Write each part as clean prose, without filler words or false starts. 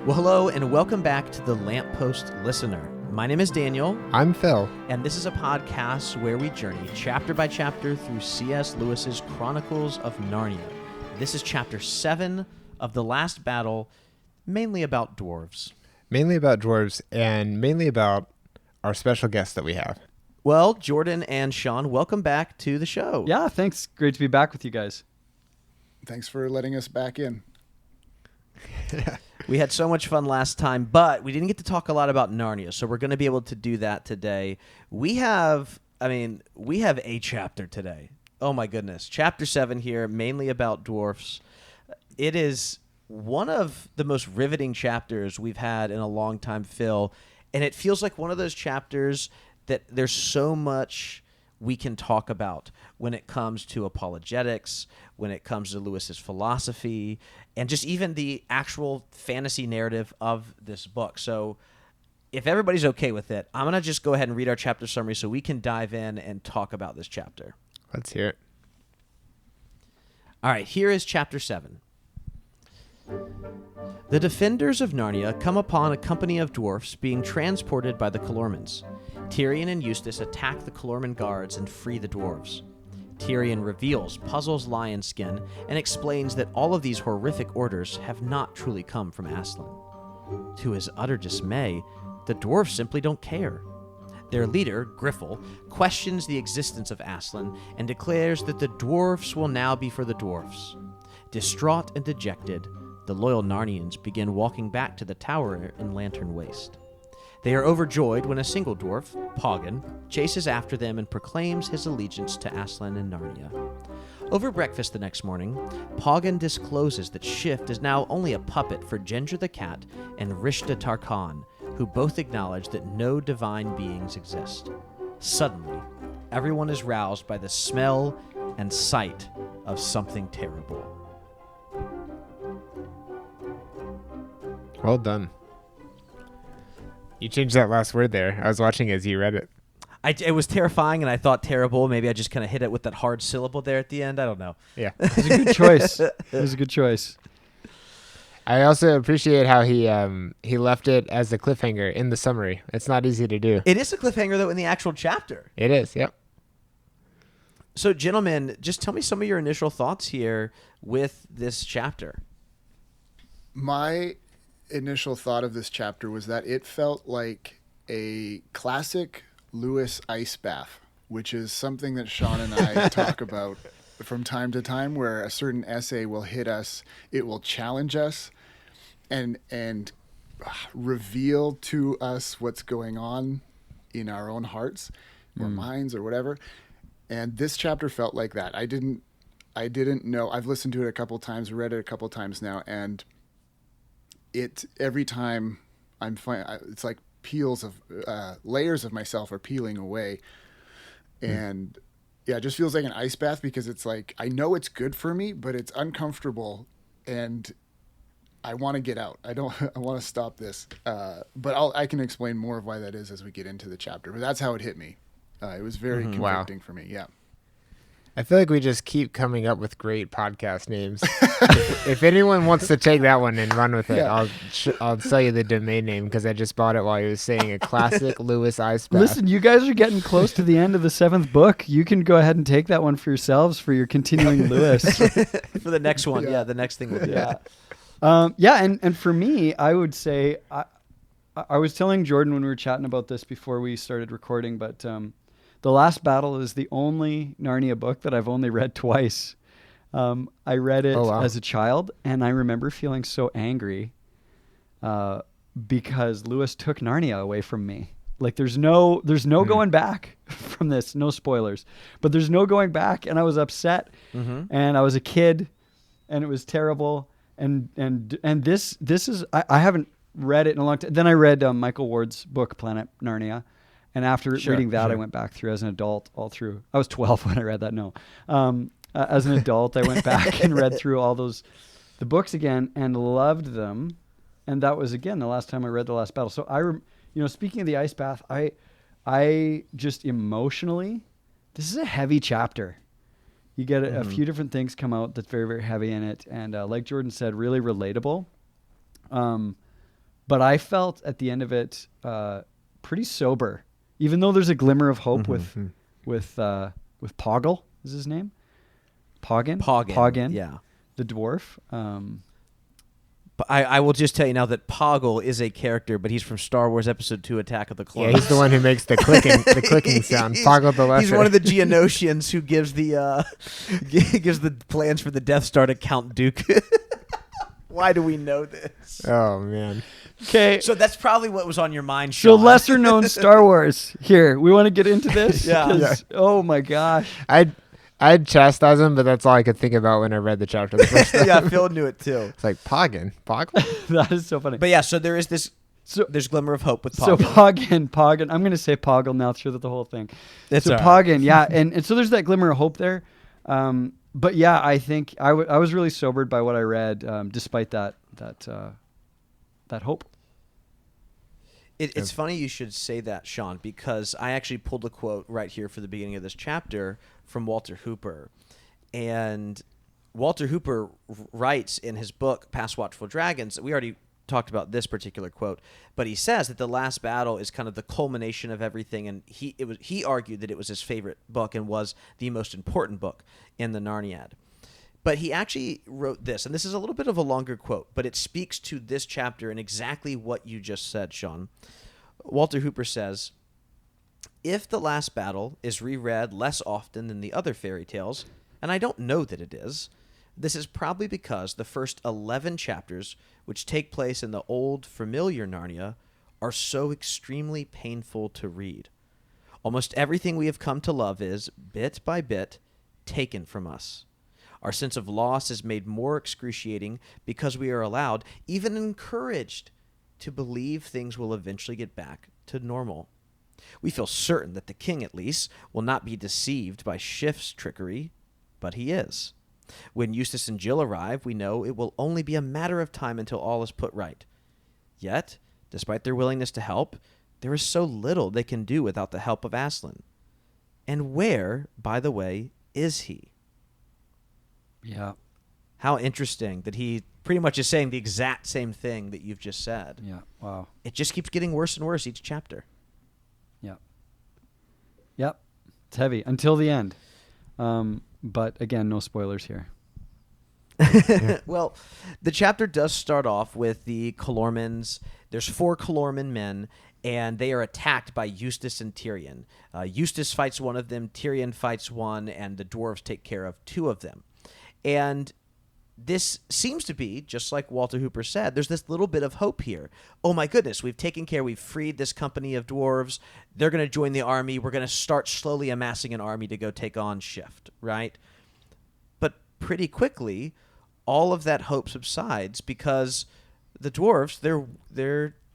Well, hello and welcome back to the Lamppost Listener. My name is Daniel. I'm Phil. And this is a podcast where we journey chapter by chapter through C.S. Lewis's Chronicles of Narnia. This is chapter 7 of The Last Battle, mainly about dwarves. Mainly about dwarves and mainly about our special guest that we have. Well, Jordan and Sean, welcome back to the show. Yeah, thanks. Great to be back with you guys. Thanks for letting us back in. We had so much fun last time, but we didn't get to talk a lot about Narnia, so we're going to be able to do that today. We have a chapter today. Oh my goodness. Chapter 7 here, mainly about dwarfs. It is one of the most riveting chapters we've had in a long time, Phil, and it feels like one of those chapters that there's so much we can talk about when it comes to apologetics, when it comes to Lewis's philosophy, and just even the actual fantasy narrative of this book. So if everybody's okay with it, I'm going to just go ahead and read our chapter summary so we can dive in and talk about this chapter. Let's hear it. All right, here is chapter 7. The defenders of Narnia come upon a company of dwarfs being transported by the Calormans. Tyrion and Eustace attack the Calorman guards and free the dwarves. Tyrion reveals Puzzle's lion skin and explains that all of these horrific orders have not truly come from Aslan. To his utter dismay, the dwarves simply don't care. Their leader, Griffle, questions the existence of Aslan and declares that the dwarfs will now be for the dwarfs. Distraught and dejected, the loyal Narnians begin walking back to the tower in Lantern Waste. They are overjoyed when a single dwarf, Poggin, chases after them and proclaims his allegiance to Aslan and Narnia. Over breakfast the next morning, Poggin discloses that Shift is now only a puppet for Ginger the cat and Rishta Tarkhan, who both acknowledge that no divine beings exist. Suddenly, everyone is roused by the smell and sight of something terrible. Well done. You changed that last word there. I was watching as you read it. It was terrifying, and I thought terrible. Maybe I just kind of hit it with that hard syllable there at the end. I don't know. Yeah. It was a good choice. It was a good choice. I also appreciate how he left it as a cliffhanger in the summary. It's not easy to do. It is a cliffhanger, though, in the actual chapter. It is, yep. So, gentlemen, just tell me some of your initial thoughts here with this chapter. My initial thought of this chapter was that it felt like a classic Lewis ice bath, which is something that Sean and I talk about from time to time, where a certain essay will hit us, it will challenge us and reveal to us what's going on in our own hearts or minds or whatever. And this chapter felt like that. I didn't know. I've listened to it a couple times, read it a couple times now, and every time it's like peels of layers of myself are peeling away, and it just feels like an ice bath, because it's like I know it's good for me, but it's uncomfortable, and I want to get out. I want to stop this, but I can explain more of why that is as we get into the chapter. But that's how it hit me. It was very convicting for me. Yeah. I feel like we just keep coming up with great podcast names. if anyone wants to take that one and run with it, Yeah. I'll sell you the domain name, because I just bought it while he was saying a classic Lewis ice bath. Listen, you guys are getting close to the end of the 7th book. You can go ahead and take that one for yourselves for your continuing Lewis. For the next one, the next thing we'll do. And for me, I would say, I was telling Jordan when we were chatting about this before we started recording, but The Last Battle is the only Narnia book that I've only read twice. I read it as a child, and I remember feeling so angry because Lewis took Narnia away from me. Like there's no going back from this. No spoilers, but there's no going back, and I was upset, and I was a kid, and it was terrible. And this is I haven't read it in a long time. Then I read Michael Ward's book Planet Narnia. And after reading that, I went back through as an adult all through. I was 12 when I read that. No. As an adult, I went back and read through all the books again and loved them. And that was, again, the last time I read The Last Battle. So speaking of the ice bath, I just emotionally, this is a heavy chapter. You get a few different things come out that's very, very heavy in it. And like Jordan said, really relatable. but I felt at the end of it pretty sober, even though there's a glimmer of hope with Poggle is his name, Poggin, yeah. the dwarf. But I will just tell you now that Poggle is a character, but he's from Star Wars Episode 2: Attack of the Clones. Yeah, he's the one who makes the clicking sound. Poggle the Lesser. He's one of the Geonosians who gives the gives the plans for the Death Star to Count Dooku. Why do we know this? Oh man. Okay, So that's probably what was on your mind, so Sean. lesser known Star Wars. Here, we want to get into this. Yeah. 'Cause, oh my gosh. I'd chastise him, but that's all I could think about when I read the chapter the first time. Yeah, Phil knew it too. It's like Poggle. That is so funny. But yeah, so there is this. So- There's glimmer of hope with So Poggle. Poggin. I'm going to say Poggle now through the whole thing. It's so all right. Poggin, yeah. And so there's that glimmer of hope there. But yeah, I think I was really sobered by what I read, despite that hope. It's funny you should say that, Sean, because I actually pulled a quote right here for the beginning of this chapter from Walter Hooper. And Walter Hooper writes in his book, Past Watchful Dragons, we already talked about this particular quote, but he says that the last battle is kind of the culmination of everything, and he argued that it was his favorite book and was the most important book in the Narniad. But he actually wrote this, and this is a little bit of a longer quote, but it speaks to this chapter and exactly what you just said, Sean. Walter Hooper says, "If the last battle is reread less often than the other fairy tales, and I don't know that it is, this is probably because the first 11 chapters, which take place in the old familiar Narnia, are so extremely painful to read. Almost everything we have come to love is, bit by bit, taken from us. Our sense of loss is made more excruciating because we are allowed, even encouraged, to believe things will eventually get back to normal. We feel certain that the king, at least, will not be deceived by Shift's trickery, but he is. When Eustace and Jill arrive, we know it will only be a matter of time until all is put right. Yet, despite their willingness to help, there is so little they can do without the help of Aslan. And where, by the way, is he?" Yeah. How interesting that he pretty much is saying the exact same thing that you've just said. Yeah. Wow. It just keeps getting worse and worse each chapter. Yeah. Yep. It's heavy until the end. But again, no spoilers here. Well, the chapter does start off with the Calormans. There's 4 Calorman men, and they are attacked by Eustace and Tyrion. Eustace fights one of them, Tyrion fights one, and the dwarves take care of 2 of them. And this seems to be, just like Walter Hooper said, there's this little bit of hope here. Oh my goodness, we've freed this company of dwarves. They're going to join the army. We're going to start slowly amassing an army to go take on Shift, right? But pretty quickly, all of that hope subsides because the dwarves,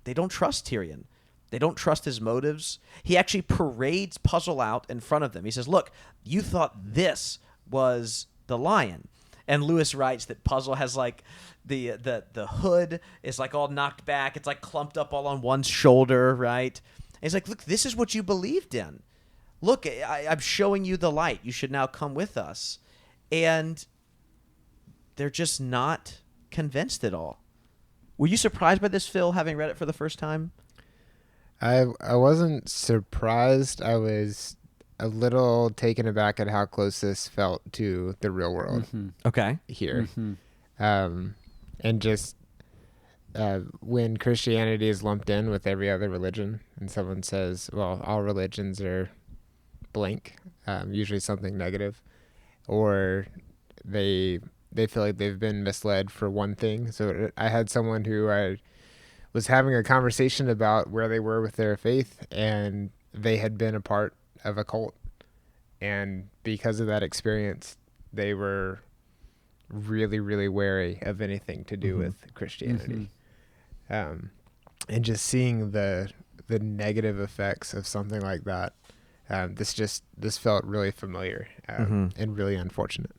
they don't trust Tyrion. They don't trust his motives. He actually parades Puzzle out in front of them. He says, "Look, you thought this was the lion." And Lewis writes that Puzzle has like the hood is like all knocked back. It's like clumped up all on one shoulder, right? And he's like, "Look, this is what you believed in. Look, I'm showing you the light. You should now come with us." And they're just not convinced at all. Were you surprised by this, Phil, having read it for the first time? I wasn't surprised. I was a little taken aback at how close this felt to the real world Okay. here. And just when Christianity is lumped in with every other religion and someone says, well, all religions are blank, usually something negative, or they feel like they've been misled for one thing. So I had someone who I was having a conversation about where they were with their faith, and they had been a part of a cult, and because of that experience they were really, really wary of anything to do with Christianity. And just seeing the negative effects of something like that, this felt really familiar and really unfortunate.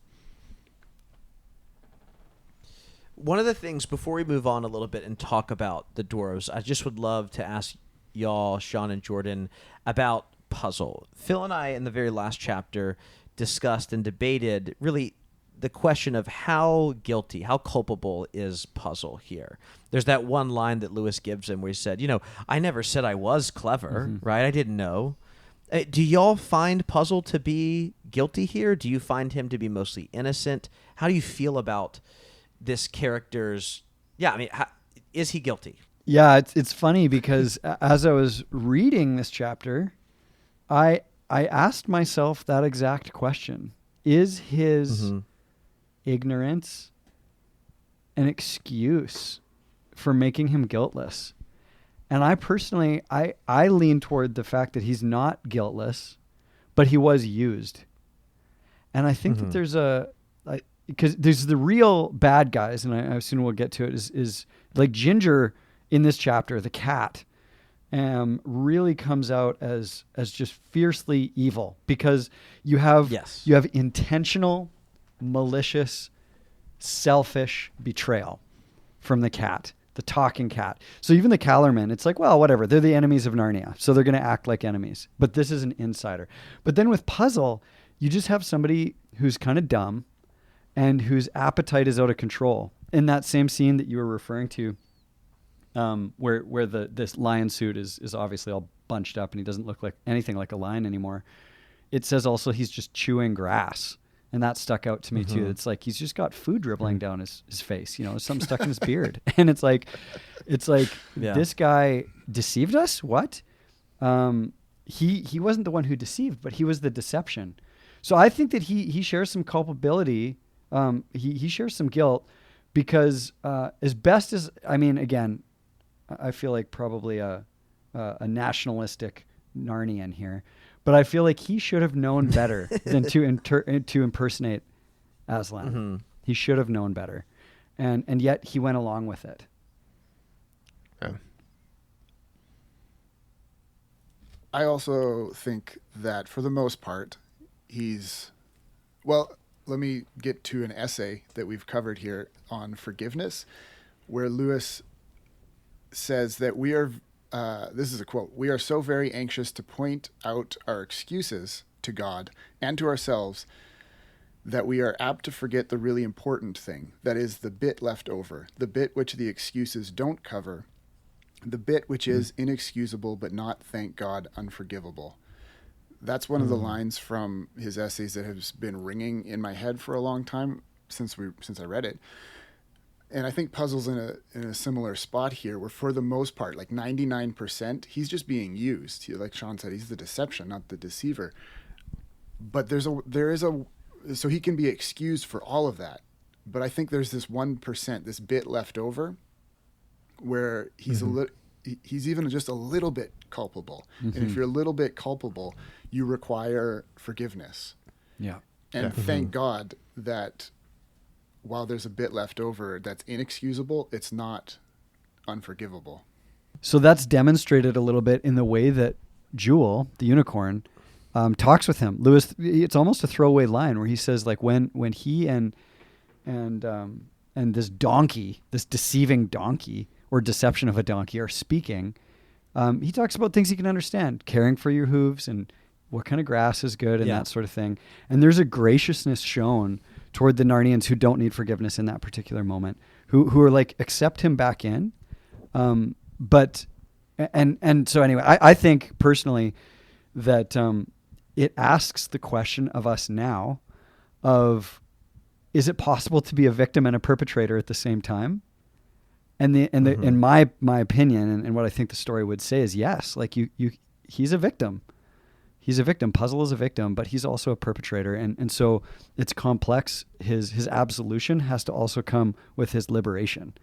One of the things, before we move on a little bit and talk about the dwarves, I just would love to ask y'all, Sean and Jordan, about Puzzle. Phil and I, in the very last chapter, discussed and debated really the question of how guilty, how culpable is Puzzle here. There's that one line that Lewis gives him where he said, I never said I was clever, right? I didn't know. Do y'all find Puzzle to be guilty here? Do you find him to be mostly innocent? How do you feel about this character's... is he guilty? Yeah, it's funny because as I was reading this chapter, I asked myself that exact question. Is his ignorance an excuse for making him guiltless? And I personally, I lean toward the fact that he's not guiltless, but he was used. And I think that there's because there's the real bad guys, and I assume we'll get to it, is like Ginger in this chapter, the cat, really comes out as just fiercely evil, because you have intentional, malicious, selfish betrayal from the cat, the talking cat. So even the Calormen, it's like, well, whatever. They're the enemies of Narnia, so they're going to act like enemies. But this is an insider. But then with Puzzle, you just have somebody who's kind of dumb and whose appetite is out of control. In that same scene that you were referring to, where this lion suit is obviously all bunched up and he doesn't look like anything like a lion anymore. It says also he's just chewing grass. And that stuck out to me too. It's like he's just got food dribbling down his face, something stuck in his beard. And it's like this guy deceived us? What? He wasn't the one who deceived, but he was the deception. So I think that he shares some culpability. He shares some guilt because as best as, again, I feel like probably a nationalistic Narnian here. But I feel like he should have known better than to impersonate Aslan. He should have known better. And yet he went along with it. Yeah. I also think that for the most part, let me get to an essay that we've covered here on forgiveness, where Lewis says that we are... this is a quote. "We are so very anxious to point out our excuses to God and to ourselves that we are apt to forget the really important thing, that is the bit left over, the bit which the excuses don't cover, the bit which is inexcusable but not, thank God, unforgivable." That's one of the lines from his essays that has been ringing in my head for a long time since I read it. And I think Puzzle's in a similar spot here, where for the most part, like 99%, he's just being used. Like Sean said, he's the deception, not the deceiver. But so he can be excused for all of that. But I think there's this 1%, this bit left over, where he's he's even just a little bit culpable. And if you're a little bit culpable, you require forgiveness. Yeah. And thank God that while there's a bit left over that's inexcusable, it's not unforgivable. So that's demonstrated a little bit in the way that Jewel, the unicorn, talks with him. Lewis, it's almost a throwaway line where he says, like, when he and this donkey, this deceiving donkey or deception of a donkey are speaking, he talks about things he can understand, caring for your hooves and what kind of grass is good and that sort of thing. And there's a graciousness shown toward the Narnians who don't need forgiveness in that particular moment, who are like, accept him back in. So anyway, I think personally that it asks the question of us now of, is it possible to be a victim and a perpetrator at the same time? And in my opinion, and what I think the story would say is yes. Like he's a victim. He's a victim. Puzzle is a victim, but he's also a perpetrator. And so it's complex. His absolution has to also come with his liberation.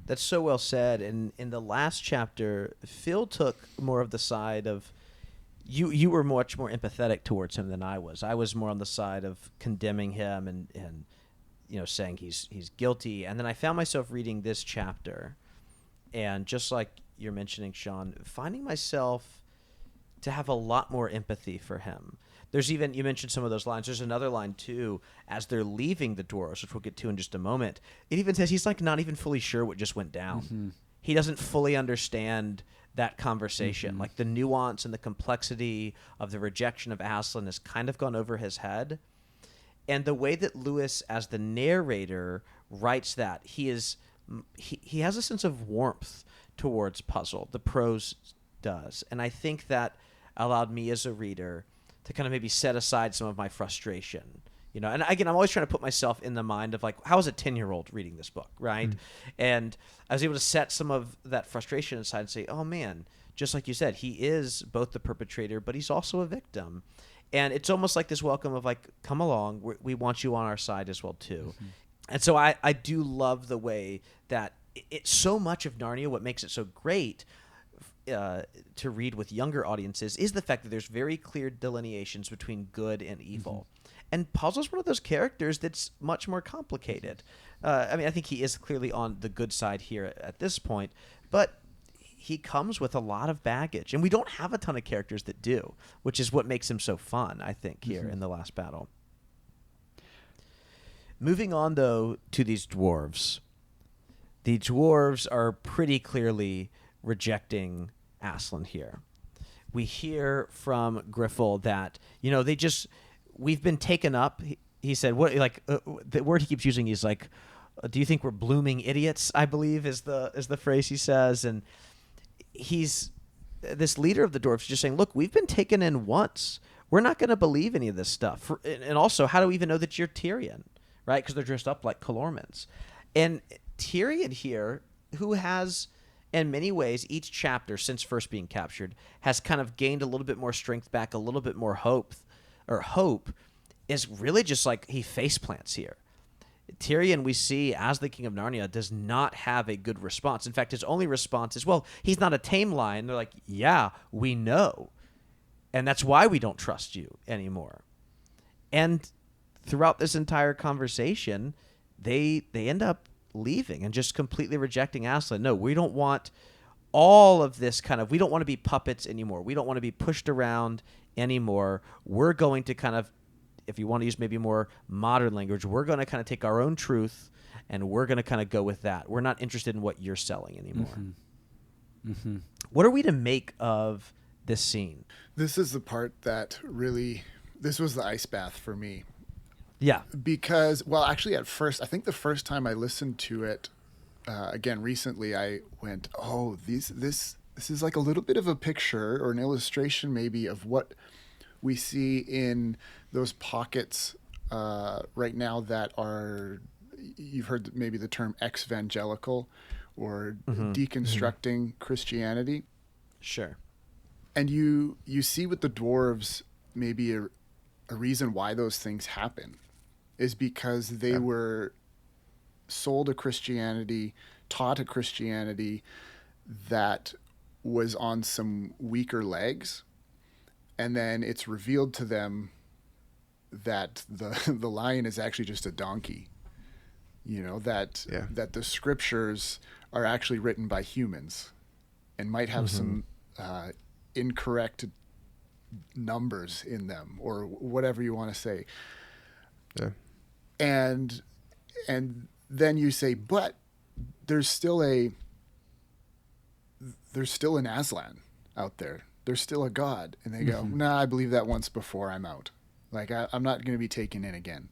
That's so well said. And in the last chapter, Phil took more of the side of, you were much more empathetic towards him than I was. I was more on the side of condemning him and saying he's guilty. And then I found myself reading this chapter, and just like you're mentioning, Sean, finding myself to have a lot more empathy for him. There's even, you mentioned some of those lines. There's another line too, as they're leaving the Dwarfs, which we'll get to in just a moment. It even says he's like not even fully sure what just went down. He doesn't fully understand that conversation. Like the nuance and the complexity of the rejection of Aslan has kind of gone over his head. And the way that Lewis, as the narrator, writes that, he has a sense of warmth towards Puzzle. The prose does. And I think that allowed me as a reader to kind of maybe set aside some of my frustration. And again, I'm always trying to put myself in the mind of like, how is a 10-year-old reading this book, right? And I was able to set some of that frustration aside and say, oh man, just like you said, he is both the perpetrator, but he's also a victim. And it's almost like this welcome of like, come along, we want you on our side as well too. And so I do love the way that it's so much of Narnia, what makes it so great to read with younger audiences is the fact that there's very clear delineations between good and evil. And Puzzle's one of those characters that's much more complicated. I think he is clearly on the good side here at this point, but he comes with a lot of baggage. And we don't have a ton of characters that do, which is what makes him so fun, I think, here in the last battle. Moving on, though, to these dwarves. The dwarves are pretty clearly rejecting Aslan here. We hear from Griffel that, we've been taken up. He said, the word he keeps using is like, do you think we're blooming idiots? I believe is the phrase he says. And he's this leader of the dwarves just saying, look, we've been taken in once. We're not going to believe any of this stuff. And also, how do we even know that you're Tyrion? Right? Because they're dressed up like Calormans. And Tyrion here, who has, in many ways, each chapter since first being captured, has kind of gained a little bit more strength back, a little bit more hope, is really just like he face plants here. Tyrion, we see as the King of Narnia, does not have a good response. In fact, his only response is, well, he's not a tame lion. They're like, yeah, we know. And that's why we don't trust you anymore. And throughout this entire conversation, they end up leaving and just completely rejecting Aslan. No, we don't want all of this we don't want to be puppets anymore. We don't want to be pushed around anymore. We're going to kind of, if you want to use maybe more modern language, we're going to kind of take our own truth and we're going to kind of go with that. We're not interested in what you're selling anymore. What are we to make of this scene? This is the part that really, this was the ice bath for me. Yeah. Because, well, actually at first, I think the first time I listened to it, again, recently, I went, oh, this is like a little bit of a picture or an illustration maybe of what we see in those pockets right now that are, you've heard maybe the term ex-evangelical or deconstructing Christianity. Sure. And you see with the dwarves maybe a reason why those things happen is because they were sold a Christianity, taught a Christianity that was on some weaker legs, and then it's revealed to them that the lion is actually just a donkey. That the scriptures are actually written by humans and might have some incorrect numbers in them or whatever you want to say. Yeah. And then you say, but there's still an Aslan out there. There's still a God. And they go, nah, I believe that once before, I'm out. Like, I'm not going to be taken in again.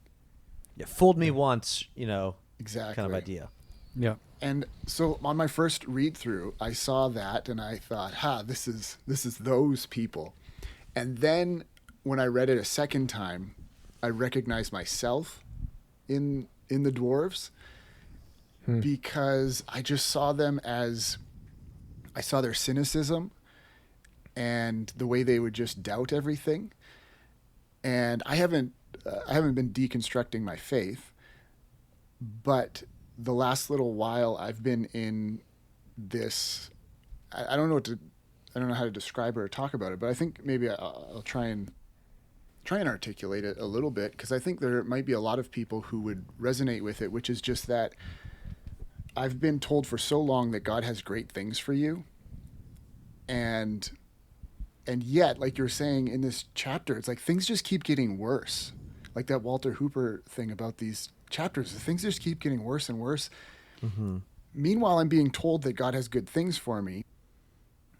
Yeah, fooled me once, Exactly. kind of idea. Yeah. And so on my first read through, I saw that and I thought, this is those people. And then when I read it a second time, I recognized myself in the dwarves because I just saw them as, I saw their cynicism and the way they would just doubt everything. And I haven't been deconstructing my faith, but the last little while I've been in this, I don't know how to describe it or talk about it, but I think maybe I'll try and articulate it a little bit, because I think there might be a lot of people who would resonate with it, which is just that I've been told for so long that God has great things for you. And yet, like you're saying in this chapter, it's like things just keep getting worse. Like that Walter Hooper thing about these chapters, things just keep getting worse and worse. Meanwhile, I'm being told that God has good things for me.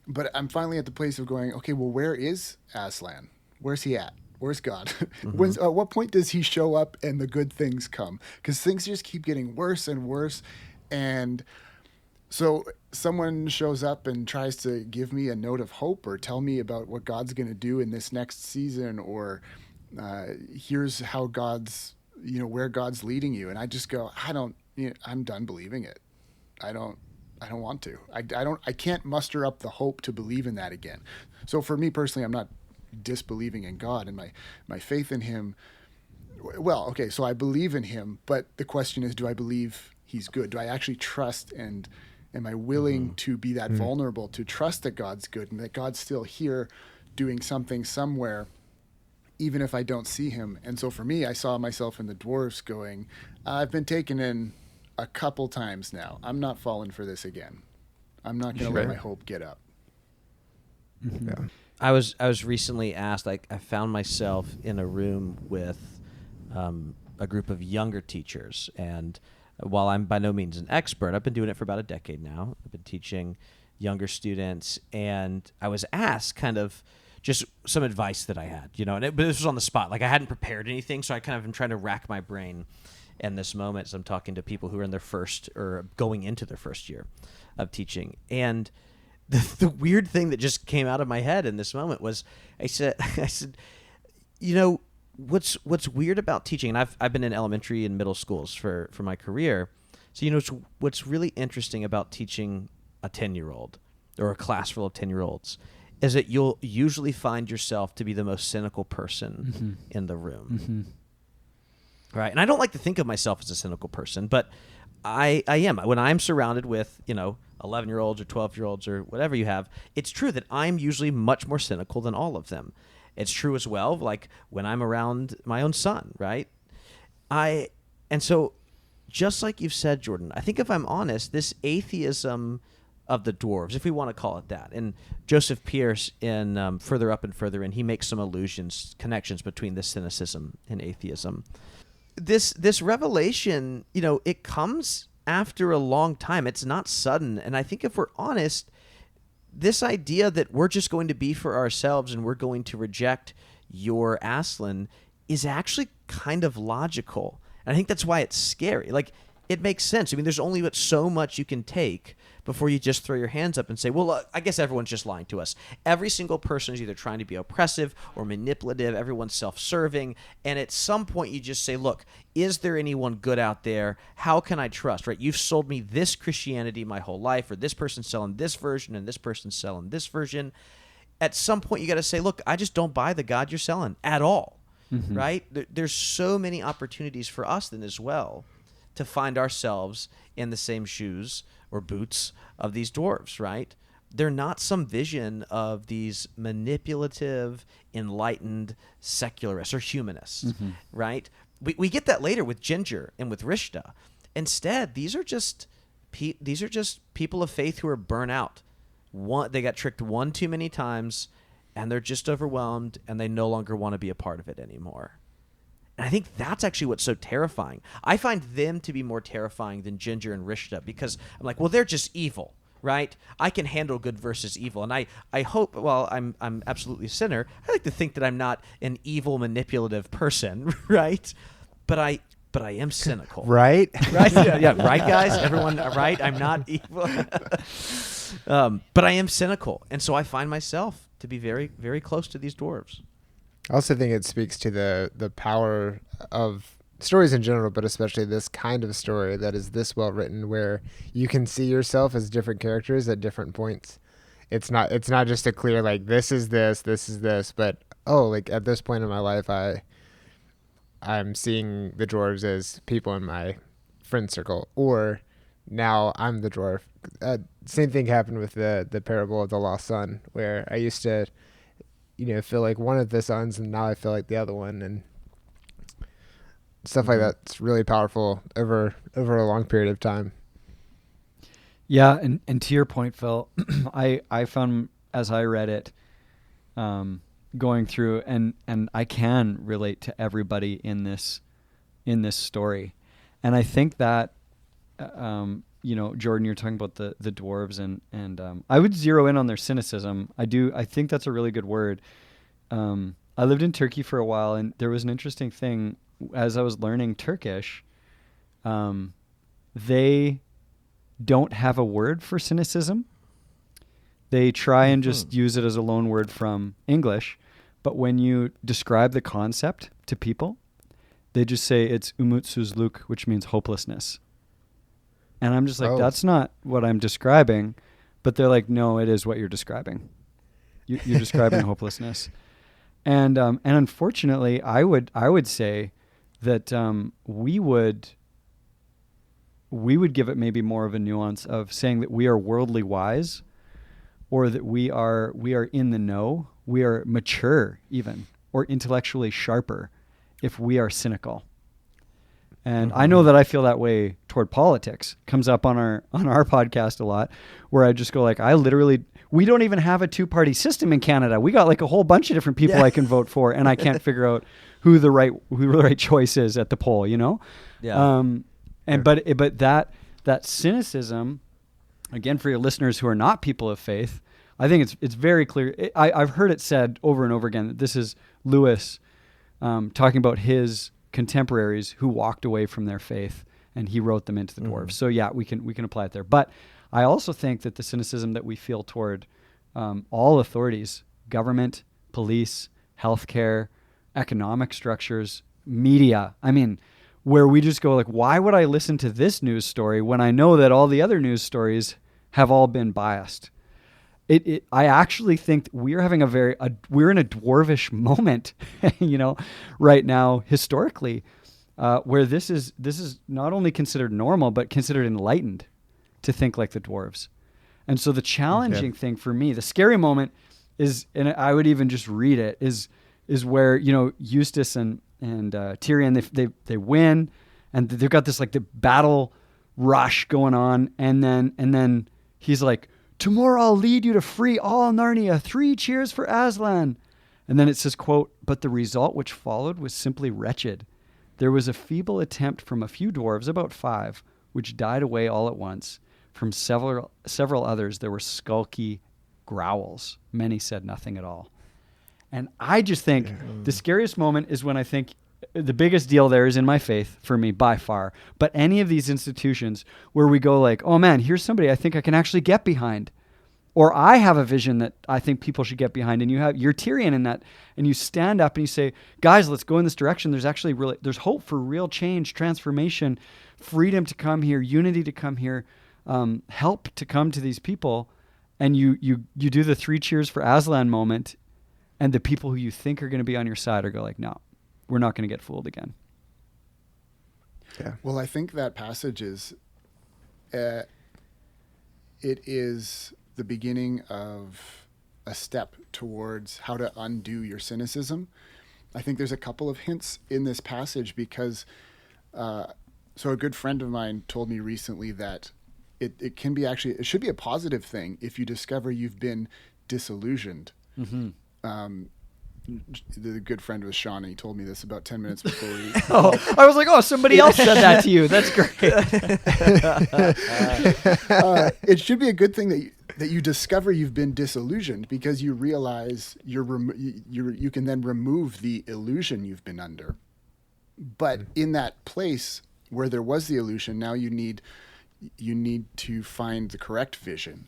But I'm finally at the place of going, okay, well, where is Aslan? Where's he at? Where's God? At what point does he show up and the good things come? Because things just keep getting worse and worse. And so someone shows up and tries to give me a note of hope or tell me about what God's going to do in this next season, or here's how God's, where God's leading you. And I just go, I'm done believing it. I don't want to. I can't muster up the hope to believe in that again. So for me personally, I'm not disbelieving in God and my faith in him. Well, okay, so I believe in him, but the question is, do I believe he's good? Do I actually trust, and am I willing to be that vulnerable to trust that God's good and that God's still here doing something somewhere, even if I don't see him? And so for me, I saw myself in the Dwarfs going, I've been taken in a couple times now. I'm not falling for this again. I'm not going to let my hope get up. Yeah. I was recently asked, I found myself in a room with a group of younger teachers, and while I'm by no means an expert, I've been doing it for about a decade now. I've been teaching younger students, and I was asked kind of just some advice that I had, but this was on the spot. Like, I hadn't prepared anything, so I kind of am trying to rack my brain in this moment as I'm talking to people who are in their first or going into their first year of teaching. And the weird thing that just came out of my head in this moment was I said, what's weird about teaching, and I've been in elementary and middle schools for my career. So, what's really interesting about teaching a 10-year-old or a class full of 10-year-olds is that you'll usually find yourself to be the most cynical person in the room. Right. And I don't like to think of myself as a cynical person, but I am. When I'm surrounded with, 11-year-olds or 12-year-olds or whatever you have, it's true that I'm usually much more cynical than all of them. It's true as well, like when I'm around my own son, right? And so just like you've said, Jordan, I think if I'm honest, this atheism of the dwarves, if we want to call it that, and Joseph Pierce in Further Up and Further In, he makes some connections between this cynicism and atheism. This revelation, it comes after a long time. It's not sudden. And I think if we're honest, this idea that we're just going to be for ourselves and we're going to reject your Aslan is actually kind of logical. And I think that's why it's scary. Like, it makes sense. I mean, there's only but so much you can take before you just throw your hands up and say, well, I guess everyone's just lying to us. Every single person is either trying to be oppressive or manipulative. Everyone's self-serving. And at some point you just say, look, is there anyone good out there? How can I trust, right? You've sold me this Christianity my whole life, or this person's selling this version and this person's selling this version. At some point you got to say, look, I just don't buy the God you're selling at all, right? There's so many opportunities for us then as well to find ourselves in the same shoes or boots of these dwarves, right? They're not some vision of these manipulative, enlightened secularists or humanists, right? We get that later with Ginger and with Rishta. Instead, these are just people of faith who are burnt out. They got tricked one too many times, and they're just overwhelmed, and they no longer want to be a part of it anymore. And I think that's actually what's so terrifying. I find them to be more terrifying than Ginger and Rishta, because I'm like, well, they're just evil, right? I can handle good versus evil. And I hope, well, I'm absolutely a sinner. I like to think that I'm not an evil, manipulative person, right? But I am cynical. Right? Right? Yeah, right, guys? Everyone, right? I'm not evil. But I am cynical. And so I find myself to be very, very close to these dwarves. I also think it speaks to the power of stories in general, but especially this kind of story that is this well written, where you can see yourself as different characters at different points. It's not just a clear, like, this is this, but like at this point in my life, I'm seeing the dwarves as people in my friend circle, or now I'm the dwarf. Same thing happened with the parable of the lost son, where I used to feel like one of the sons, and now I feel like the other one, and stuff like that. It's really powerful over a long period of time. Yeah, and to your point, Phil, I found as I read it, going through, and I can relate to everybody in this story, and I think that Jordan, you're talking about the dwarves, and I would zero in on their cynicism. I think that's a really good word. I lived in Turkey for a while, and there was an interesting thing as I was learning Turkish. They don't have a word for cynicism. They try and just use it as a loan word from English, but when you describe the concept to people, they just say it's umutsuzluk, which means hopelessness. And I'm just like, that's not what I'm describing. But they're like, no, it is what you're describing. You're describing hopelessness. And unfortunately, I would say that we would give it maybe more of a nuance of saying that we are worldly wise, or that we are in the know, we are mature even, or intellectually sharper if we are cynical. And I know that I feel that way toward politics. Comes up on our podcast a lot, where I just go like, we don't even have a two-party system in Canada. We got like a whole bunch of different people I can vote for, and I can't figure out who the right choice is at the poll. Yeah. But that cynicism, again, for your listeners who are not people of faith, I think it's very clear. I've heard it said over and over again that this is Lewis talking about his contemporaries who walked away from their faith, and he wrote them into the dwarves. So yeah, we can apply it there. But I also think that the cynicism that we feel toward all authorities, government, police, healthcare, economic structures, media, where we just go like, why would I listen to this news story when I know that all the other news stories have all been biased? I actually think we're having we're in a dwarvish moment, right now historically, where this is not only considered normal but considered enlightened to think like the dwarves. And so the challenging thing for me, the scary moment is, and I would even just read it, is where Eustace and Tyrion they win, and they've got this like the battle rush going on, and then he's like, tomorrow I'll lead you to free all Narnia. 3 cheers for Aslan. And then it says, quote, but the result which followed was simply wretched. There was a feeble attempt from a few dwarves, about 5, which died away all at once. From several others, there were skulky growls. Many said nothing at all. And I just think the scariest moment is when I think the biggest deal there is in my faith for me by far. But any of these institutions where we go like, oh man, here's somebody I think I can actually get behind. Or I have a vision that I think people should get behind, and you're Tyrion in that, and you stand up and you say, guys, let's go in this direction. There's actually there's hope for real change, transformation, freedom to come here, unity to come here, help to come to these people. And you do the 3 cheers for Aslan moment, and the people who you think are going to be on your side are go like, no, we're not going to get fooled again. Yeah. Well, I think that passage is, it is the beginning of a step towards how to undo your cynicism. I think there's a couple of hints in this passage because, so a good friend of mine told me recently that it can be actually, it should be a positive thing if you discover you've been disillusioned. Mm-hmm. The good friend was Sean, and he told me this about 10 minutes before we... I was like, somebody else said that to you. That's great. It should be a good thing that you discover you've been disillusioned, because you realize you can then remove the illusion you've been under. But in that place where there was the illusion, now you need to find the correct vision.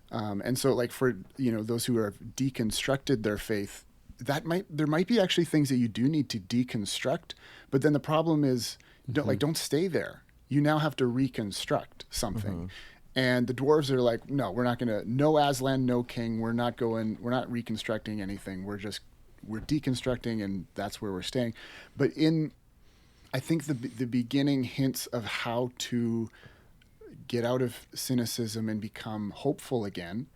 And so like for, those who have deconstructed their faith, there might be actually things that you do need to deconstruct, but then the problem is don't stay there. You now have to reconstruct something. Mm-hmm. And the dwarves are like, no, we're not no Aslan, no king. We're not reconstructing anything. We're deconstructing, and that's where we're staying. But I think the beginning hints of how to get out of cynicism and become hopeful again,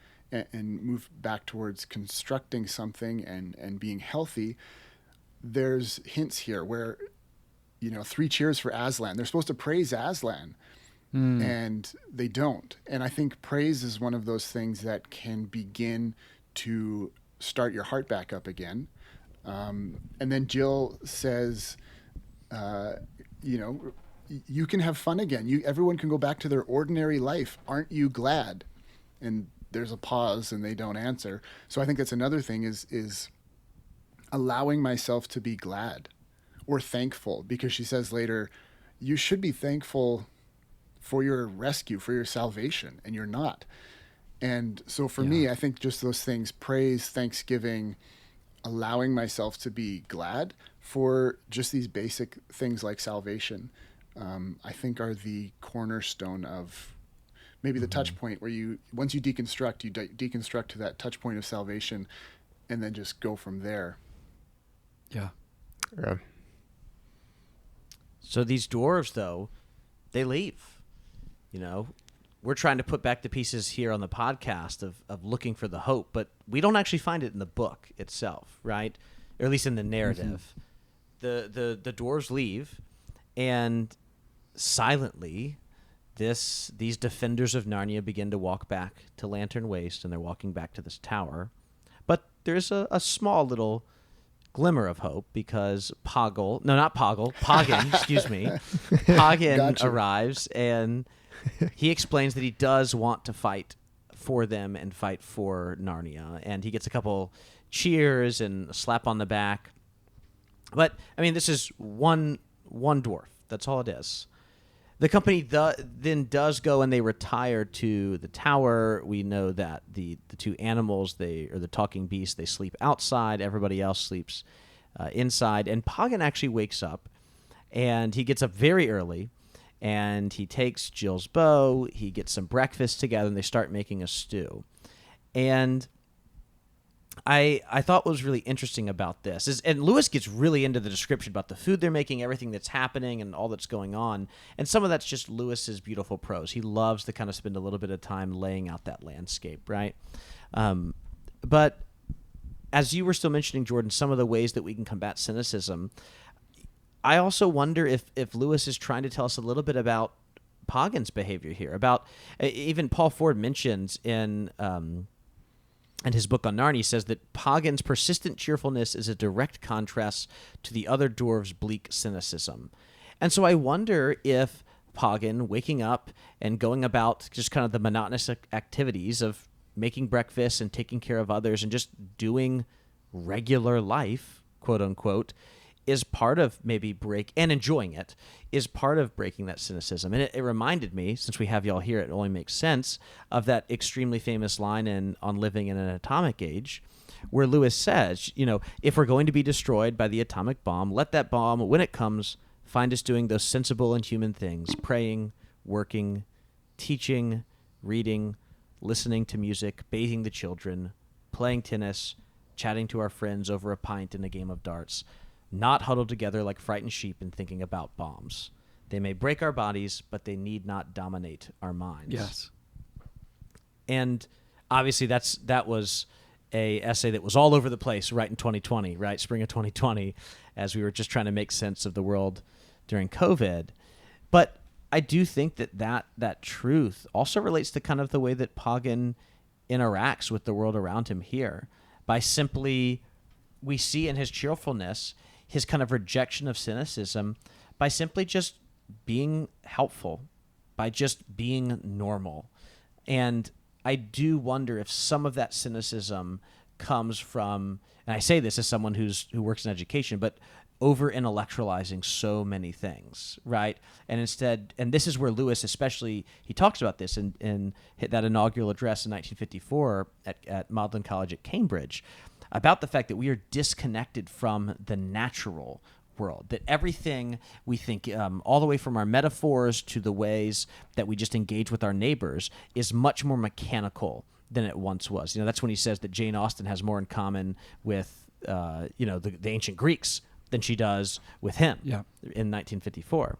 and move back towards constructing something and being healthy. There's hints here where, 3 cheers for Aslan. They're supposed to praise Aslan, and they don't. And I think praise is one of those things that can begin to start your heart back up again. And then Jill says, you can have fun again. Everyone can go back to their ordinary life. Aren't you glad? And there's a pause and they don't answer. So I think that's another thing is allowing myself to be glad or thankful, because she says later, you should be thankful for your rescue, for your salvation, and you're not. And so for me, I think just those things, praise, thanksgiving, allowing myself to be glad for just these basic things like salvation, I think are the cornerstone of maybe the touch point where once you deconstruct, deconstruct to that touch point of salvation and then just go from there. Yeah. Yeah. So these dwarves, though, they leave. You know, we're trying to put back the pieces here on the podcast of looking for the hope, but we don't actually find it in the book itself, right? Or at least in the narrative. The dwarves leave, and silently, these defenders of Narnia begin to walk back to Lantern Waste, and they're walking back to this tower. But there's a small little glimmer of hope, because Pagan, excuse me, Pagan Gotcha. arrives, and he explains that he does want to fight for them and fight for Narnia, and he gets a couple cheers and a slap on the back. But I mean, this is one dwarf. That's all it is. The company then does go and they retire to the tower. We know that the two animals, or the talking beasts, they sleep outside. Everybody else sleeps inside. And Pagan actually wakes up, and he gets up very early, and he takes Jill's bow. He gets some breakfast together, and they start making a stew. And I thought what was really interesting about this is, and Lewis gets really into the description about the food they're making, everything that's happening, and all that's going on. And some of that's just Lewis's beautiful prose. He loves to kind of spend a little bit of time laying out that landscape, right? But as you were still mentioning, Jordan, some of the ways that we can combat cynicism, I also wonder if Lewis is trying to tell us a little bit about Pagan's behavior here. About even Paul Ford mentions in his book on Narnia, he says that Pagan's persistent cheerfulness is a direct contrast to the other dwarves' bleak cynicism. And so I wonder if Pagan waking up and going about just kind of the monotonous activities of making breakfast and taking care of others and just doing regular life, quote unquote, is part of maybe and enjoying it, is part of breaking that cynicism. And it reminded me, since we have y'all here, it only makes sense, of that extremely famous line on Living in an Atomic Age, where Lewis says, if we're going to be destroyed by the atomic bomb, let that bomb, when it comes, find us doing those sensible and human things, praying, working, teaching, reading, listening to music, bathing the children, playing tennis, chatting to our friends over a pint and a game of darts, not huddled together like frightened sheep and thinking about bombs. They may break our bodies, but they need not dominate our minds. Yes. And obviously that was a essay that was all over the place right in 2020, right? Spring of 2020, as we were just trying to make sense of the world during COVID. But I do think that truth also relates to kind of the way that Pagan interacts with the world around him here. We see in his cheerfulness his kind of rejection of cynicism by simply just being helpful, by just being normal. And I do wonder if some of that cynicism comes from, and I say this as someone who works in education, but over-intellectualizing so many things, right? And instead, and this is where Lewis especially, he talks about this in that inaugural address in 1954 at Magdalen College at Cambridge, about the fact that we are disconnected from the natural world, that everything we think, all the way from our metaphors to the ways that we just engage with our neighbors, is much more mechanical than it once was. That's when he says that Jane Austen has more in common with, the ancient Greeks than she does with him in 1954.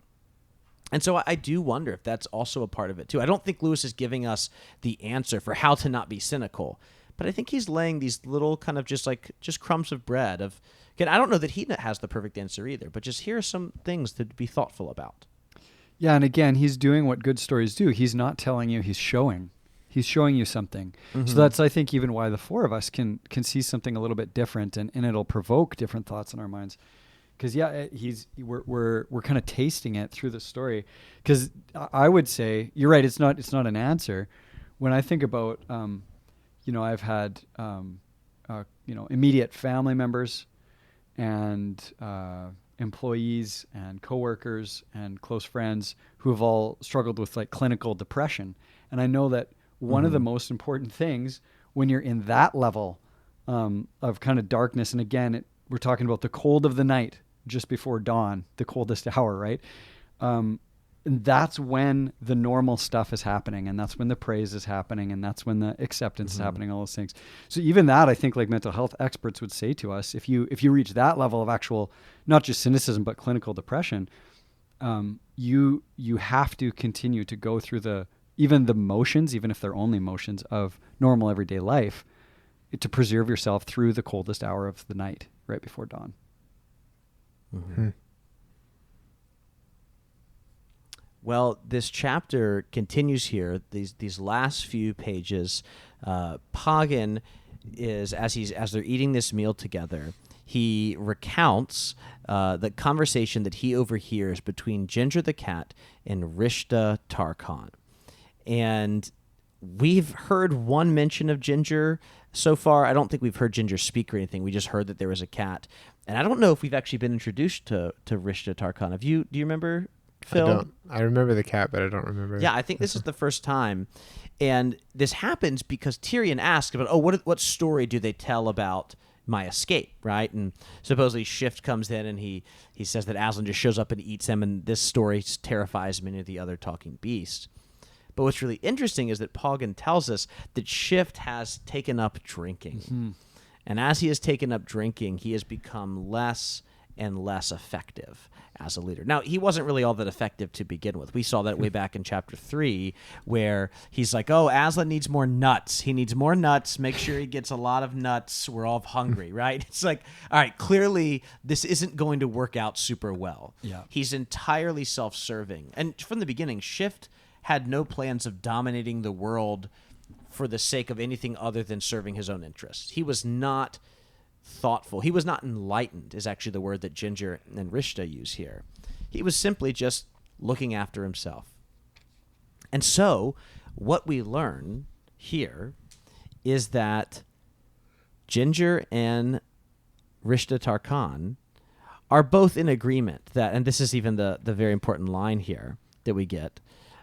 And so I do wonder if that's also a part of it too. I don't think Lewis is giving us the answer for how to not be cynical, but I think he's laying these little kind of just crumbs of bread of, again, I don't know that he has the perfect answer either, but just here are some things to be thoughtful about. Yeah, and again, he's doing what good stories do. He's not telling you, he's showing. He's showing you something. Mm-hmm. So that's, I think, even why the four of us can see something a little bit different, and it'll provoke different thoughts in our minds. because we're kind of tasting it through the story. Because I would say you're right. It's not an answer. When I think about, I've had, immediate family members and employees and coworkers and close friends who have all struggled with like clinical depression. And I know that one of the most important things when you're in that level of kind of darkness, and again, we're talking about the cold of the night just before dawn, the coldest hour, right? And that's when the normal stuff is happening, and that's when the praise is happening, and that's when the acceptance is happening, all those things. So even that, I think like mental health experts would say to us, if you reach that level of actual, not just cynicism, but clinical depression, you have to continue to go through even the motions, even if they're only motions of normal everyday life, to preserve yourself through the coldest hour of the night, right before dawn. Mm-hmm. Well, this chapter continues here. These last few pages, Pagan is as they're eating this meal together, he recounts the conversation that he overhears between Ginger the cat and Rishta Tarkhan. And we've heard one mention of Ginger so far. I don't think we've heard Ginger speak or anything. We just heard that there was a cat. And I don't know if we've actually been introduced to Rishta Tarkhan. Do you remember, Phil? I don't. I remember the cat, but I don't remember. Yeah, I think this is the first time. And this happens because Tyrion asks about, what story do they tell about my escape, right? And supposedly Shift comes in and he says that Aslan just shows up and eats him, and this story terrifies many of the other talking beasts. But what's really interesting is that Pagan tells us that Shift has taken up drinking. Mm-hmm. And as he has taken up drinking, he has become less and less effective as a leader. Now, he wasn't really all that effective to begin with. We saw that way back in chapter 3, where he's like, Aslan needs more nuts. He needs more nuts. Make sure he gets a lot of nuts. We're all hungry, right? It's like, all right, clearly this isn't going to work out super well. Yeah. He's entirely self-serving. And from the beginning, Shift had no plans of dominating the world for the sake of anything other than serving his own interests. He was not thoughtful. He was not enlightened, is actually the word that Ginger and Rishta use here. He was simply just looking after himself. And so what we learn here is that Ginger and Rishta Tarkhan are both in agreement that, and this is even the very important line here that we get,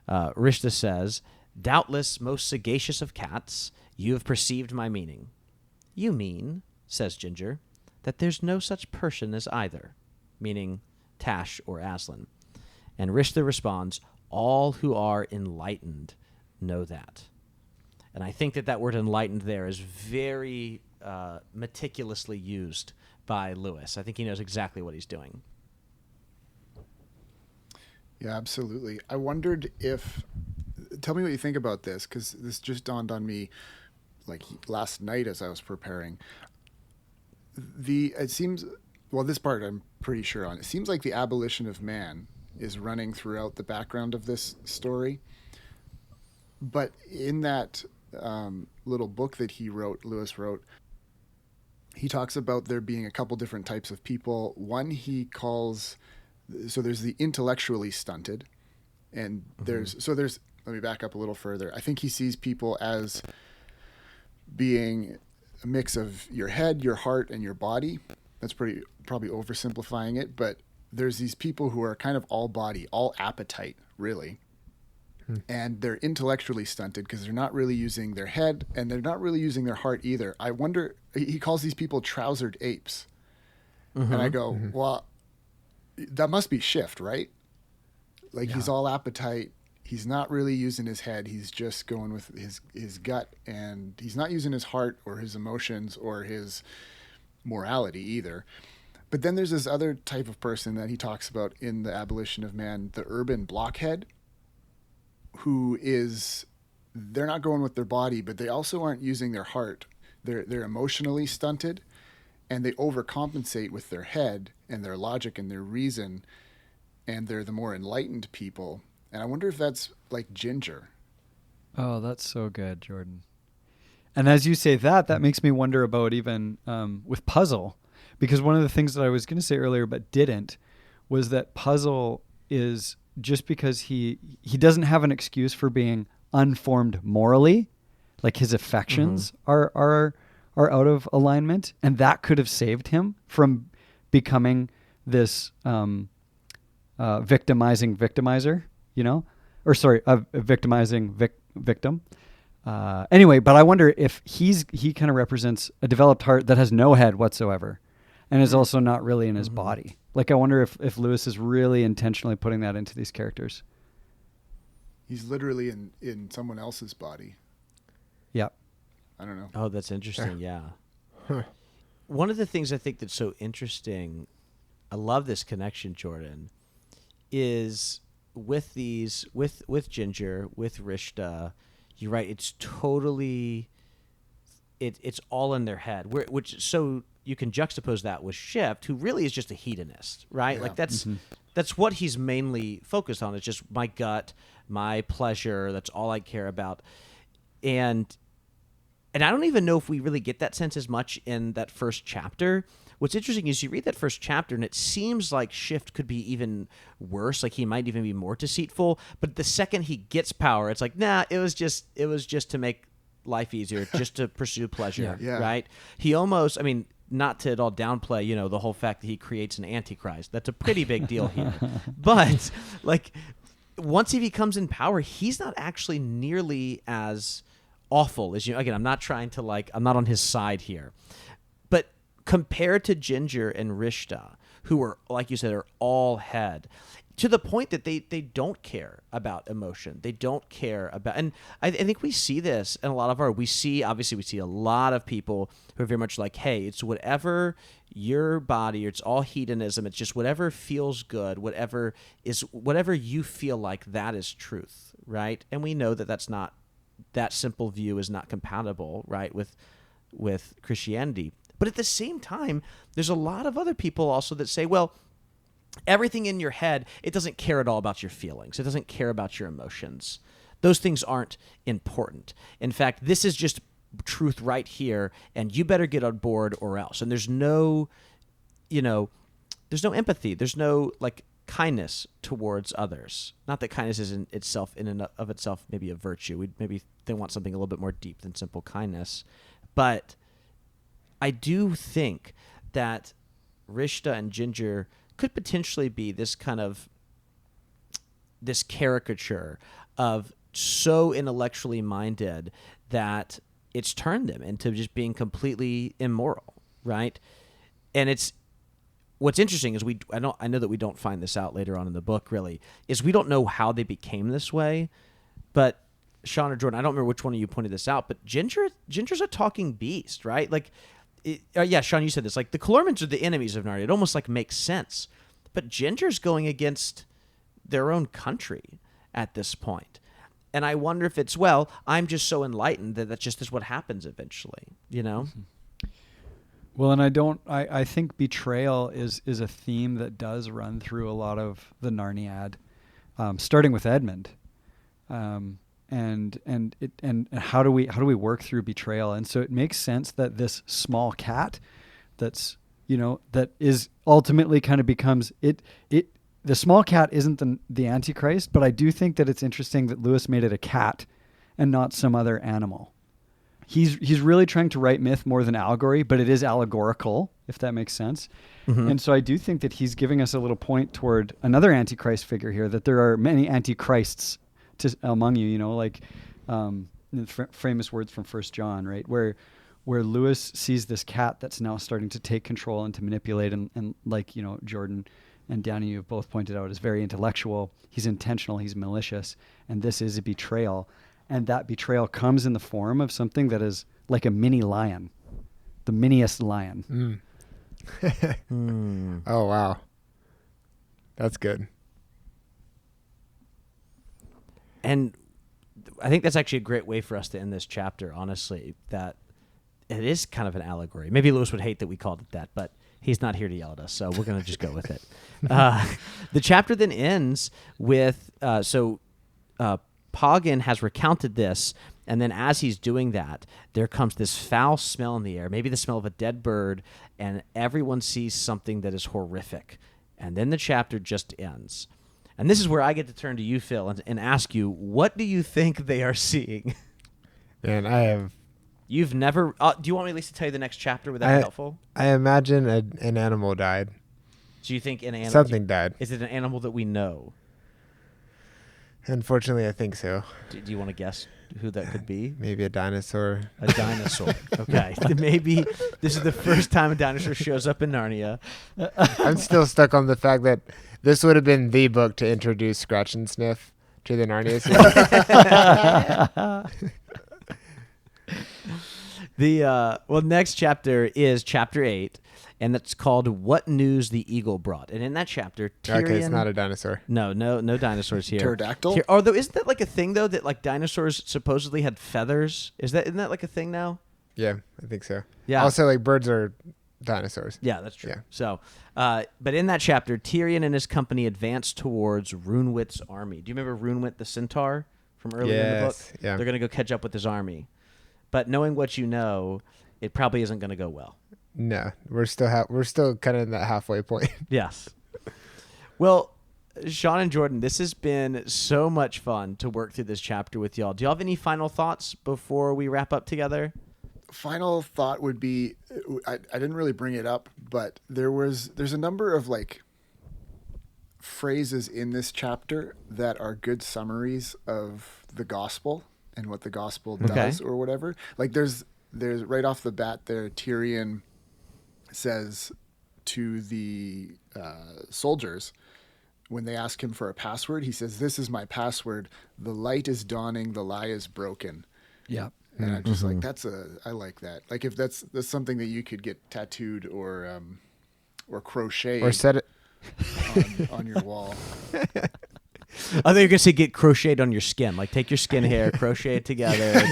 Rishta says, "Doubtless, most sagacious of cats, you have perceived my meaning." "You mean," says Ginger, "that there's no such person as either," meaning Tash or Aslan. And Rishta responds, "All who are enlightened know that." And I think that word enlightened there is very meticulously used by Lewis. I think he knows exactly what he's doing. Yeah, absolutely. I wondered tell me what you think about this, because this just dawned on me like last night as I was preparing. It seems, well, this part I'm pretty sure on. It seems like the abolition of man is running throughout the background of this story. But in that little book that Lewis wrote, he talks about there being a couple different types of people. One he calls, so there's the intellectually stunted, and there's, let me back up a little further. I think he sees people as being a mix of your head, your heart, and your body. That's probably oversimplifying it, but there's these people who are kind of all body, all appetite, really. And they're intellectually stunted because they're not really using their head, and they're not really using their heart either. I wonder, he calls these people trousered apes. And I go, well, that must be Shift, right? Like, he's all appetite. He's not really using his head. He's just going with his gut, and he's not using his heart or his emotions or his morality either. But then there's this other type of person that he talks about in The Abolition of Man, the urban blockhead, who is, they're not going with their body, but they also aren't using their heart. They're emotionally stunted, and they overcompensate with their head and their logic and their reason, and they're the more enlightened people. And I wonder if that's like Ginger. Oh, that's so good, Jordan. And as you say that makes me wonder about even with Puzzle, Because one of the things that I was going to say earlier but didn't was that Puzzle is just because he doesn't have an excuse for being unformed morally, like his affections are out of alignment, and that could have saved him from becoming this victimizing victimizer, a victimizing victim. Anyway, but I wonder if he kind of represents a developed heart that has no head whatsoever and is also not really in his body. Like, I wonder if Lewis is really intentionally putting that into these characters. He's literally in someone else's body. Yeah. I don't know. Oh, that's interesting. Yeah. One of the things I think that's so interesting, I love this connection, Jordan, is with Ginger, with Rishta, you're right. It's totally, it's all in their head. Which so you can juxtapose that with Shift, who really is just a hedonist, right? Yeah. Like that's what he's mainly focused on. It's just my gut, my pleasure. That's all I care about, and I don't even know if we really get that sense as much in that first chapter. What's interesting is you read that first chapter and it seems like Shift could be even worse. Like he might even be more deceitful. But the second he gets power, it's like, nah, it was just to make life easier, just to pursue pleasure, Yeah. right? He almost, I mean, not to at all downplay, the whole fact that he creates an antichrist. That's a pretty big deal here. But like once he becomes in power, he's not actually nearly as awful as again, I'm not trying to I'm not on his side here. But compared to Ginger and Rishta, who are, like you said, are all head, to the point that they don't care about emotion. They don't care about, and I think we see this in a lot of we see a lot of people who are very much like, hey, it's whatever your body, it's all hedonism. It's just whatever feels good, whatever you feel like, that is truth, right? And we know that that simple view is not compatible, right, with Christianity. But at the same time, there's a lot of other people also that say, well, everything in your head, it doesn't care at all about your feelings. It doesn't care about your emotions. Those things aren't important. In fact, this is just truth right here, and you better get on board or else. And there's no empathy. There's no kindness towards others. Not that kindness is in and of itself maybe a virtue. Maybe they want something a little bit more deep than simple kindness. But I do think that Rishta and Ginger could potentially be this kind of this caricature of so intellectually minded that it's turned them into just being completely immoral, right? And what's interesting is I know that we don't find this out later on in the book, really, is we don't know how they became this way. But Sean or Jordan, I don't remember which one of you pointed this out, but Ginger's a talking beast, right? Sean, you said this. Like, the Calormans are the enemies of Narnia. It almost makes sense. But Ginger's going against their own country at this point. And I wonder if it's, I'm just so enlightened that just is what happens eventually, Well, and I think betrayal is a theme that does run through a lot of the Narniad, starting with Edmund, and how do we work through betrayal? And so it makes sense that this small cat, that is ultimately kind of becomes it. The small cat isn't the Antichrist, but I do think that it's interesting that Lewis made it a cat and not some other animal. He's really trying to write myth more than allegory, but it is allegorical, if that makes sense. Mm-hmm. And so I do think that he's giving us a little point toward another Antichrist figure here, that there are many Antichrists among you, famous words from 1 John, right? Where Lewis sees this cat that's now starting to take control and to manipulate, and Jordan and Danny, you've both pointed out, is very intellectual. He's intentional. He's malicious. And this is a betrayal. And that betrayal comes in the form of something that is like a mini lion, the miniest lion. Oh, wow. That's good. And I think that's actually a great way for us to end this chapter, honestly, that it is kind of an allegory. Maybe Lewis would hate that we called it that, but he's not here to yell at us, so we're going to just go with it. The chapter then ends with, Pagan has recounted this, And then as he's doing that, there comes this foul smell in the air, maybe the smell of a dead bird, and everyone sees something that is horrific. And then the chapter just ends. And this is where I get to turn to you, Phil, and ask you, what do you think they are seeing? Man, You've never... do you want me at least to tell you the next chapter? Would that be helpful? I imagine an animal died. Do you think an animal... Something died. Is it an animal that we know? Unfortunately, I think so. Do you want to guess who that could be? Maybe a dinosaur. A dinosaur. Okay. Maybe this is the first time a dinosaur shows up in Narnia. I'm still stuck on the fact that this would have been the book to introduce Scratch and Sniff to the Narnia series. Next chapter is chapter 8, and that's called "What News the Eagle Brought." And in that chapter, Tyrion... Okay, it's not a dinosaur. No dinosaurs here. Pterodactyl? Although, isn't that like a thing though, that like dinosaurs supposedly had feathers? Isn't that like a thing now? Yeah, I think so. Yeah. Also, like birds are dinosaurs. Yeah, that's true. Yeah. So, but in that chapter, Tyrion and his company advance towards Runewit's army. Do you remember Runewit the centaur from earlier in the book? Yeah. They're going to go catch up with his army. But knowing what you know, it probably isn't going to go well. No, we're still kind of in that halfway point. Yes. Well, Sean and Jordan, this has been so much fun to work through this chapter with y'all. Do y'all have any final thoughts before we wrap up together? Final thought would be, I didn't really bring it up, but there's a number of like phrases in this chapter that are good summaries of the gospel and what the gospel does or whatever. Like there's right off the bat there, Tyrion says to the soldiers, when they ask him for a password, he says, "This is my password. The light is dawning. The lie is broken." Yeah. And I'm just like, I like that. Like if that's something that you could get tattooed or crocheted Or set it on your wall. I think you're gonna say get crocheted on your skin. Like take your skin hair, crochet it together.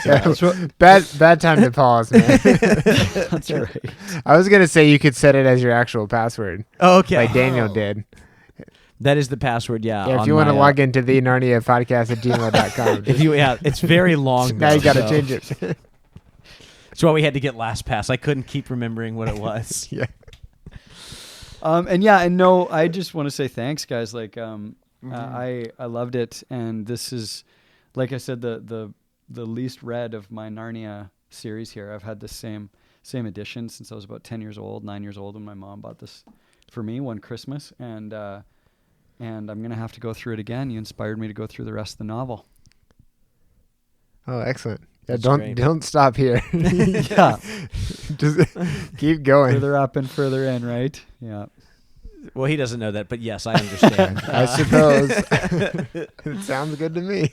bad time to pause, man. That's right. I was gonna say you could set it as your actual password. Oh, okay. Like Daniel did. That is the password, yeah. Yeah, if you want to log into the Narnia podcast at gmail.com. It's very long. Now you got to change it. That's why we had to get LastPass. I couldn't keep remembering what it was. Yeah. I just want to say thanks, guys. Like, I loved it, and this is, like I said, the least read of my Narnia series here. I've had the same edition since I was about 9 years old when my mom bought this for me one Christmas, and I'm gonna have to go through it again. You inspired me to go through the rest of the novel. Oh, excellent. Yeah, That's don't stop here. Yeah. Just keep going. Further up and further in, right? Yeah. Well, he doesn't know that, but yes, I understand. I suppose. It sounds good to me.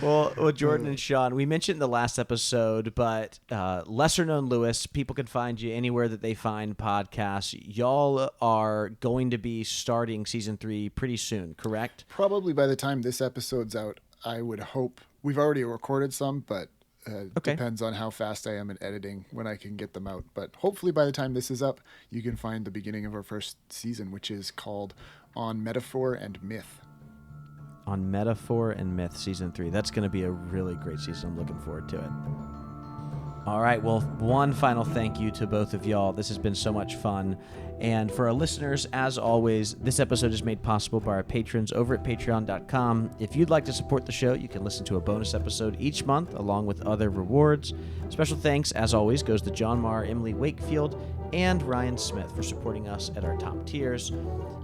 Well, Jordan and Sean, we mentioned in the last episode, but lesser known Lewis, people can find you anywhere that they find podcasts. Y'all are going to be starting season 3 pretty soon, correct? Probably by the time this episode's out, I would hope. We've already recorded some, but depends on how fast I am in editing when I can get them out. But hopefully by the time this is up, you can find the beginning of our first season, which is called On Metaphor and Myth. On Metaphor and Myth, season 3. That's going to be a really great season. I'm looking forward to it. All right. Well, one final thank you to both of y'all. This has been so much fun. And for our listeners, as always, this episode is made possible by our patrons over at patreon.com. If you'd like to support the show, you can listen to a bonus episode each month along with other rewards. Special thanks, as always, goes to John Marr, Emily Wakefield, and Ryan Smith for supporting us at our top tiers.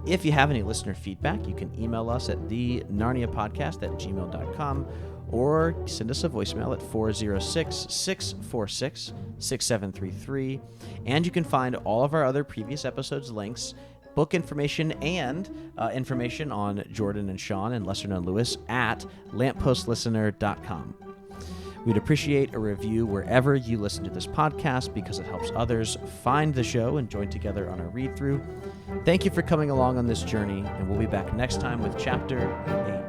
If you have any listener feedback, you can email us at thenarniapodcast@gmail.com or send us a voicemail at 406-646-6733. And you can find all of our other previous episodes' links, book information, and information on Jordan and Sean and Lesser Known Lewis at lamppostlistener.com. We'd appreciate a review wherever you listen to this podcast because it helps others find the show and join together on a read-through. Thank you for coming along on this journey, and we'll be back next time with Chapter 8.